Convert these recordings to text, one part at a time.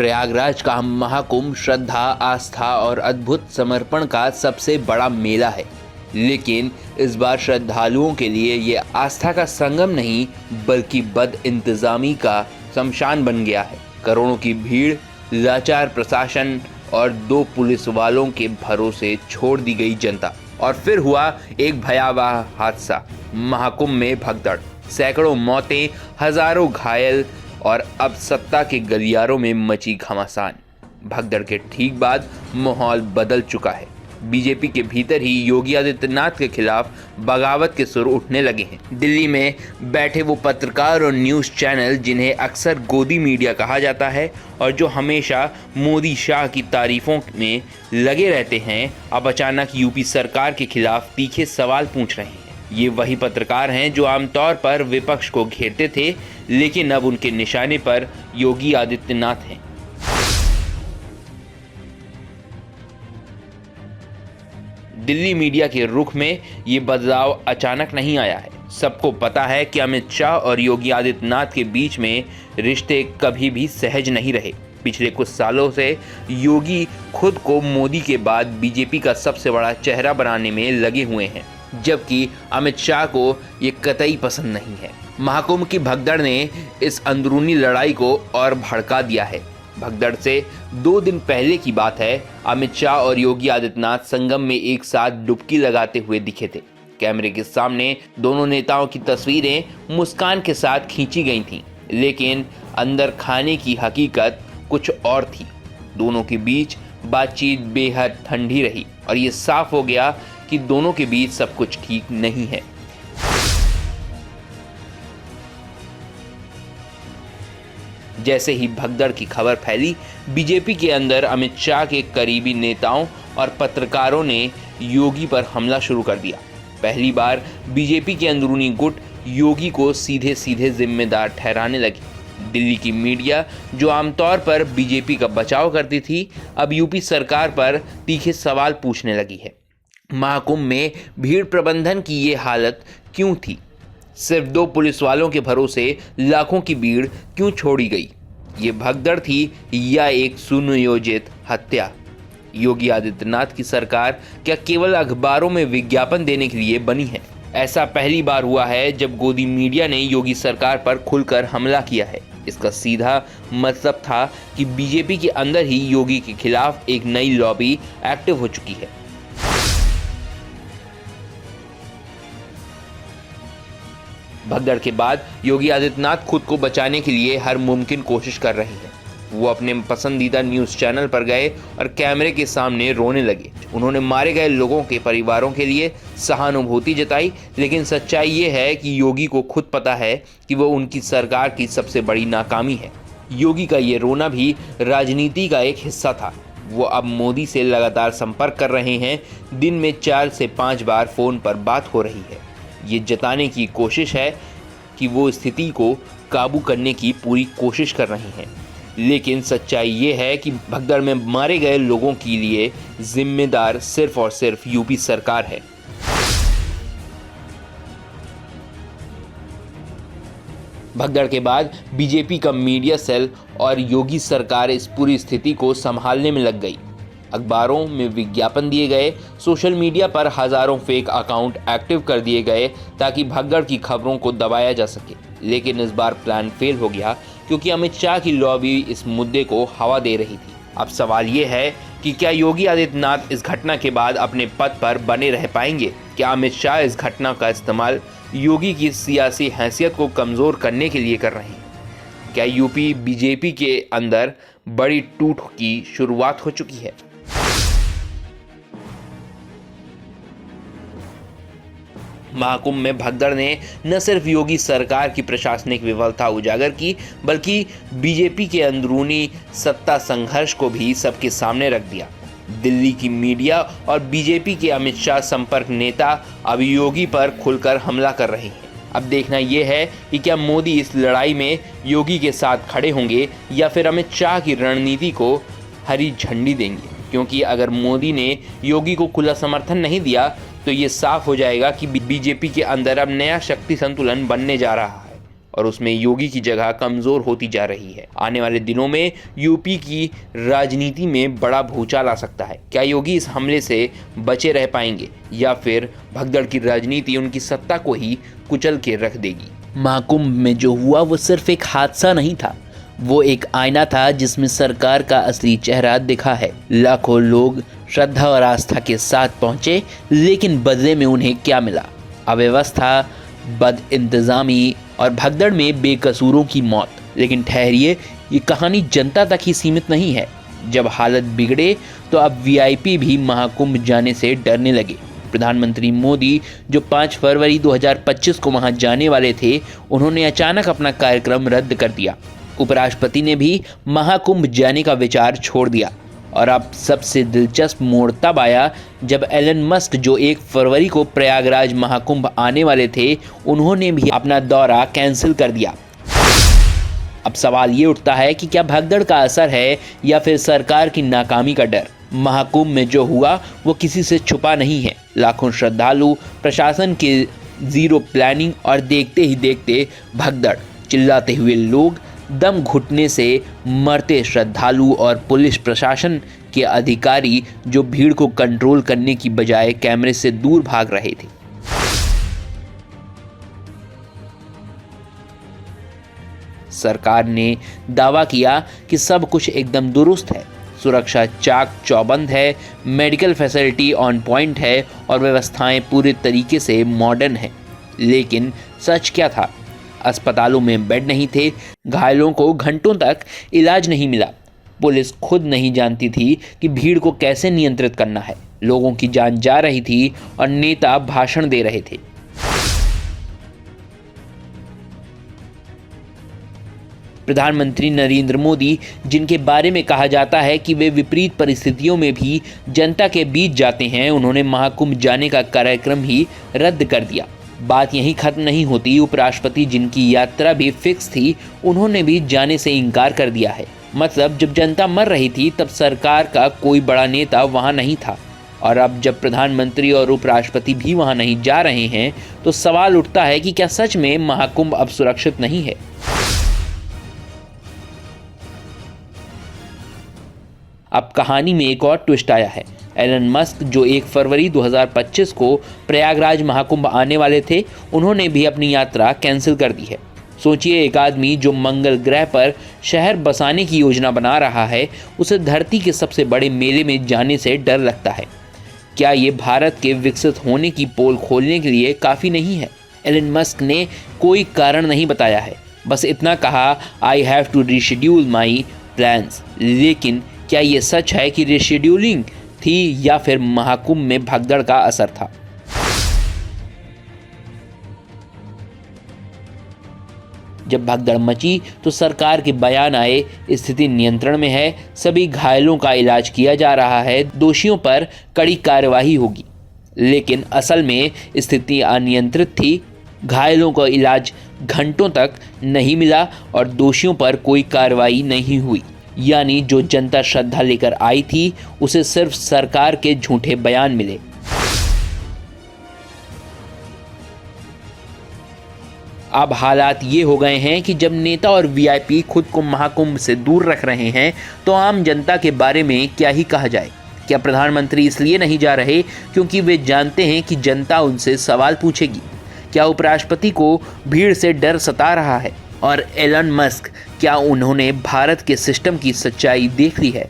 प्रयागराज का महाकुंभ श्रद्धा, आस्था और अद्भुत समर्पण का सबसे बड़ा मेला है। लेकिन इस बार श्रद्धालुओं के लिए ये आस्था का संगम नहीं बल्कि बदइंतजामी का शमशान बन गया है। करोड़ों की भीड़, लाचार प्रशासन और 2 पुलिस वालों के भरोसे छोड़ दी गई जनता। और फिर हुआ एक भयावह हादसा, महाकुंभ में भगदड़, सैकड़ों मौतें, हजारों घायल और अब सत्ता के गलियारों में मची घमासान। भगदड़ के ठीक बाद माहौल बदल चुका है। बीजेपी के भीतर ही योगी आदित्यनाथ के खिलाफ बगावत के सुर उठने लगे हैं। दिल्ली में बैठे वो पत्रकार और न्यूज़ चैनल जिन्हें अक्सर गोदी मीडिया कहा जाता है और जो हमेशा मोदी शाह की तारीफों में लगे रहते हैं, अब अचानक यूपी सरकार के खिलाफ तीखे सवाल पूछ रहे हैं। ये वही पत्रकार हैं जो आमतौर पर विपक्ष को घेरते थे, लेकिन अब उनके निशाने पर योगी आदित्यनाथ हैं। दिल्ली मीडिया के रुख में ये बदलाव अचानक नहीं आया है। सबको पता है कि अमित शाह और योगी आदित्यनाथ के बीच में रिश्ते कभी भी सहज नहीं रहे। पिछले कुछ सालों से योगी खुद को मोदी के बाद बीजेपी का सबसे बड़ा चेहरा बनाने में लगे हुए हैं, जबकि अमित शाह को ये कतई पसंद नहीं है। महाकुंभ की भगदड़ ने इस अंदरूनी लड़ाई को और भड़का दिया है। भगदड़ से 2 दिन पहले की बात है। अमित शाह और योगी आदित्यनाथ संगम में एक साथ डुबकी लगाते हुए दिखे थे। कैमरे के सामने दोनों नेताओं की तस्वीरें मुस्कान के साथ खींची गई थीं, लेकिन अंदर खाने की हकीकत कुछ और थी। दोनों के बीच बातचीत बेहद ठंडी रही और ये साफ हो गया कि दोनों के बीच सब कुछ ठीक नहीं है। जैसे ही भगदड़ की खबर फैली, बीजेपी के अंदर अमित शाह के करीबी नेताओं और पत्रकारों ने योगी पर हमला शुरू कर दिया। पहली बार बीजेपी के अंदरूनी गुट योगी को सीधे सीधे जिम्मेदार ठहराने लगी। दिल्ली की मीडिया, जो आमतौर पर बीजेपी का बचाव करती थी, अब यूपी सरकार पर तीखे सवाल पूछने लगी है। महाकुंभ में भीड़ प्रबंधन की ये हालत क्यों थी? सिर्फ 2 पुलिस वालों के भरोसे लाखों की भीड़ क्यों छोड़ी गई? ये भगदड़ थी या एक सुनियोजित हत्या? योगी आदित्यनाथ की सरकार क्या केवल अखबारों में विज्ञापन देने के लिए बनी है? ऐसा पहली बार हुआ है जब गोदी मीडिया ने योगी सरकार पर खुलकर हमला किया है। इसका सीधा मतलब था कि बीजेपी के अंदर ही योगी के खिलाफ एक नई लॉबी एक्टिव हो चुकी है। भगदड़ के बाद योगी आदित्यनाथ खुद को बचाने के लिए हर मुमकिन कोशिश कर रहे हैं। वो अपने पसंदीदा न्यूज़ चैनल पर गए और कैमरे के सामने रोने लगे। उन्होंने मारे गए लोगों के परिवारों के लिए सहानुभूति जताई, लेकिन सच्चाई ये है कि योगी को खुद पता है कि वो उनकी सरकार की सबसे बड़ी नाकामी है। योगी का ये रोना भी राजनीति का एक हिस्सा था। वो अब मोदी से लगातार संपर्क कर रहे हैं। दिन में 4 से 5 बार फ़ोन पर बात हो रही है। ये जताने की कोशिश है कि वो स्थिति को काबू करने की पूरी कोशिश कर रहे हैं, लेकिन सच्चाई ये है कि भगदड़ में मारे गए लोगों के लिए जिम्मेदार सिर्फ और सिर्फ यूपी सरकार है। भगदड़ के बाद बीजेपी का मीडिया सेल और योगी सरकार इस पूरी स्थिति को संभालने में लग गई। अखबारों में विज्ञापन दिए गए, सोशल मीडिया पर हजारों फेक अकाउंट एक्टिव कर दिए गए ताकि भगदड़ की खबरों को दबाया जा सके। लेकिन इस बार प्लान फेल हो गया क्योंकि अमित शाह की लॉबी इस मुद्दे को हवा दे रही थी। अब सवाल ये है कि क्या योगी आदित्यनाथ इस घटना के बाद अपने पद पर बने रह पाएंगे? क्या अमित शाह इस घटना का इस्तेमाल योगी की सियासी हैसियत को कमज़ोर करने के लिए कर रहे हैं? क्या यूपी बीजेपी के अंदर बड़ी टूट की शुरुआत हो चुकी है? महाकुंभ में भगदड़ ने न सिर्फ योगी सरकार की प्रशासनिक विफलता उजागर की, बल्कि बीजेपी के अंदरूनी सत्ता संघर्ष को भी सबके सामने रख दिया। दिल्ली की मीडिया और बीजेपी के अमित शाह संपर्क नेता अब योगी पर खुलकर हमला कर रहे हैं। अब देखना यह है कि क्या मोदी इस लड़ाई में योगी के साथ खड़े होंगे या फिर अमित शाह की रणनीति को हरी झंडी देंगे। क्योंकि अगर मोदी ने योगी को खुला समर्थन नहीं दिया तो ये साफ हो जाएगा कि बीजेपी के अंदर अब नया शक्ति संतुलन बनने जा रहा है। और उसमें योगी की जगह कमज़ोर होती जा रही है। आने वाले दिनों में यूपी की राजनीति में बड़ा भूचाल आ सकता है। क्या योगी इस हमले से बचे रह पाएंगे या फिर भगदड़ की राजनीति उनकी सत्ता को ही कुचल के रख देगी? महाकुंभ में जो हुआ वो सिर्फ एक हादसा नहीं था, वो एक आईना था जिसमें सरकार का असली चेहरा दिखा है। लाखों लोग श्रद्धा और आस्था के साथ पहुंचे, लेकिन बदले में उन्हें क्या मिला? अव्यवस्था, बदइंतजामी और भगदड़ में बेकसूरों की मौत। लेकिन ठहरिए, ये कहानी जनता तक ही सीमित नहीं है। जब हालत बिगड़े तो अब वीआईपी भी महाकुंभ जाने से डरने लगे। प्रधानमंत्री मोदी जो 5 फरवरी 2025 को वहां जाने वाले थे, उन्होंने अचानक अपना कार्यक्रम रद्द कर दिया। उपराष्ट्रपति ने भी महाकुंभ जाने का विचार छोड़ दिया। और अब सबसे दिलचस्प मोड़ तब आया जब एलन मस्क, जो 1 फरवरी को प्रयागराज महाकुंभ आने वाले थे, उन्होंने भी अपना दौरा कैंसिल कर दिया। अब सवाल ये उठता है कि क्या भगदड़ का असर है या फिर सरकार की नाकामी का डर? महाकुंभ में जो हुआ वो किसी से छुपा नहीं है। लाखों श्रद्धालु, प्रशासन के जीरो प्लानिंग और देखते ही देखते भगदड़, चिल्लाते हुए लोग, दम घुटने से मरते श्रद्धालु और पुलिस प्रशासन के अधिकारी जो भीड़ को कंट्रोल करने की बजाय कैमरे से दूर भाग रहे थे। सरकार ने दावा किया कि सब कुछ एकदम दुरुस्त है, सुरक्षा चाक चौबंद है, मेडिकल फैसिलिटी ऑन पॉइंट है और व्यवस्थाएं पूरे तरीके से मॉडर्न है। लेकिन सच क्या था? अस्पतालों में बेड नहीं थे, घायलों को घंटों तक इलाज नहीं मिला, पुलिस खुद नहीं जानती थी कि भीड़ को कैसे नियंत्रित करना है, लोगों की जान जा रही थी और नेता भाषण दे रहे थे। प्रधानमंत्री नरेंद्र मोदी, जिनके बारे में कहा जाता है कि वे विपरीत परिस्थितियों में भी जनता के बीच जाते हैं, उन्होंने महाकुंभ जाने का कार्यक्रम ही रद्द कर दिया। बात यहीं खत्म नहीं होती। उपराष्ट्रपति, जिनकी यात्रा भी फिक्स थी, उन्होंने भी जाने से इनकार कर दिया है। मतलब जब जनता मर रही थी तब सरकार का कोई बड़ा नेता वहां नहीं था, और अब जब प्रधानमंत्री और उपराष्ट्रपति भी वहां नहीं जा रहे हैं तो सवाल उठता है कि क्या सच में महाकुंभ अब सुरक्षित नहीं है? अब कहानी में एक और ट्विस्ट आया है। एलन मस्क, जो 1 फरवरी 2025 को प्रयागराज महाकुंभ आने वाले थे, उन्होंने भी अपनी यात्रा कैंसिल कर दी है। सोचिए, एक आदमी जो मंगल ग्रह पर शहर बसाने की योजना बना रहा है, उसे धरती के सबसे बड़े मेले में जाने से डर लगता है। क्या ये भारत के विकसित होने की पोल खोलने के लिए काफ़ी नहीं है? एलन मस्क ने कोई कारण नहीं बताया है, बस इतना कहा, I have to reschedule my plans. लेकिन क्या ये सच है कि रीशेड्यूलिंग थी या फिर महाकुंभ में भगदड़ का असर था? जब भगदड़ मची तो सरकार के बयान आए, स्थिति नियंत्रण में है, सभी घायलों का इलाज किया जा रहा है, दोषियों पर कड़ी कार्यवाही होगी। लेकिन असल में स्थिति अनियंत्रित थी, घायलों को इलाज घंटों तक नहीं मिला और दोषियों पर कोई कार्रवाई नहीं हुई। यानी जो जनता श्रद्धा लेकर आई थी, उसे सिर्फ सरकार के झूठे बयान मिले। अब हालात ये हो गए हैं कि जब नेता और वीआईपी खुद को महाकुंभ से दूर रख रहे हैं, तो आम जनता के बारे में क्या ही कहा जाए? क्या प्रधानमंत्री इसलिए नहीं जा रहे क्योंकि वे जानते हैं कि जनता उनसे सवाल पूछेगी? क्या उपराष्ट्रपति को भीड़ से डर सता रहा है? और एलन मस्क, क्या उन्होंने भारत के सिस्टम की सच्चाई देख ली है?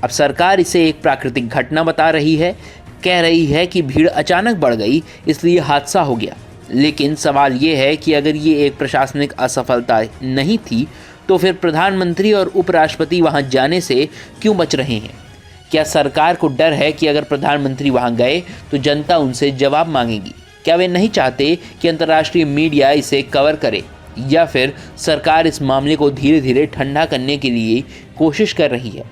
अब सरकार इसे एक प्राकृतिक घटना बता रही है, कह रही है कि भीड़ अचानक बढ़ गई इसलिए हादसा हो गया। लेकिन सवाल ये है कि अगर ये एक प्रशासनिक असफलता नहीं थी तो फिर प्रधानमंत्री और उपराष्ट्रपति वहां जाने से क्यों बच रहे हैं? क्या सरकार को डर है कि अगर प्रधानमंत्री वहां गए तो जनता उनसे जवाब मांगेगी? क्या वे नहीं चाहते कि अंतर्राष्ट्रीय मीडिया इसे कवर करे? या फिर सरकार इस मामले को धीरे धीरे ठंडा करने के लिए कोशिश कर रही है?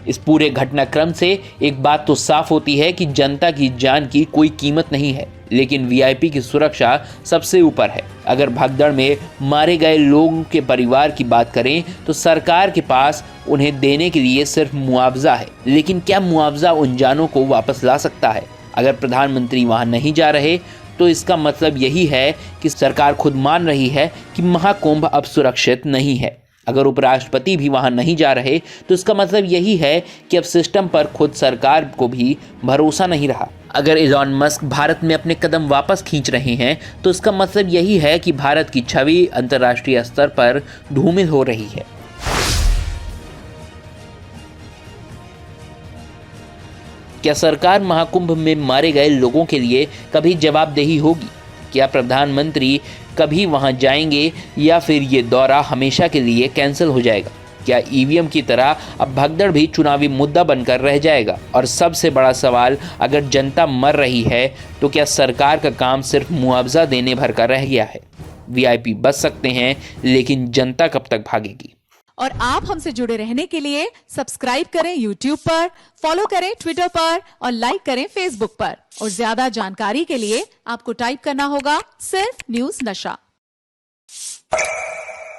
इस पूरे घटनाक्रम से एक बात तो साफ होती है कि जनता की जान की कोई कीमत नहीं है, लेकिन वीआईपी की सुरक्षा सबसे ऊपर है। अगर भगदड़ में मारे गए लोगों के परिवार की बात करें तो सरकार के पास उन्हें देने के लिए सिर्फ मुआवजा है, लेकिन क्या मुआवजा उन जानों को वापस ला सकता है? अगर प्रधानमंत्री वहां नहीं जा रहे तो इसका मतलब यही है कि सरकार खुद मान रही है कि महाकुंभ अब सुरक्षित नहीं है। अगर उपराष्ट्रपति भी वहां नहीं जा रहे तो इसका मतलब यही है कि अब सिस्टम पर खुद सरकार को भी भरोसा नहीं रहा। अगर इलॉन मस्क भारत में अपने कदम वापस खींच रहे हैं तो इसका मतलब यही है कि भारत की छवि अंतर्राष्ट्रीय स्तर पर धूमिल हो रही है। क्या सरकार महाकुंभ में मारे गए लोगों के लिए कभी जवाबदेही होगी? क्या प्रधानमंत्री कभी वहां जाएंगे या फिर ये दौरा हमेशा के लिए कैंसिल हो जाएगा? क्या ईवीएम की तरह अब भगदड़ भी चुनावी मुद्दा बनकर रह जाएगा? और सबसे बड़ा सवाल, अगर जनता मर रही है तो क्या सरकार का काम सिर्फ मुआवजा देने भर का रह गया है? वीआईपी बच सकते हैं, लेकिन जनता कब तक भागेगी? और आप हमसे जुड़े रहने के लिए सब्सक्राइब करें YouTube पर, फॉलो करें Twitter पर और लाइक करें Facebook पर। और ज्यादा जानकारी के लिए आपको टाइप करना होगा सिर्फ न्यूज़ नशा।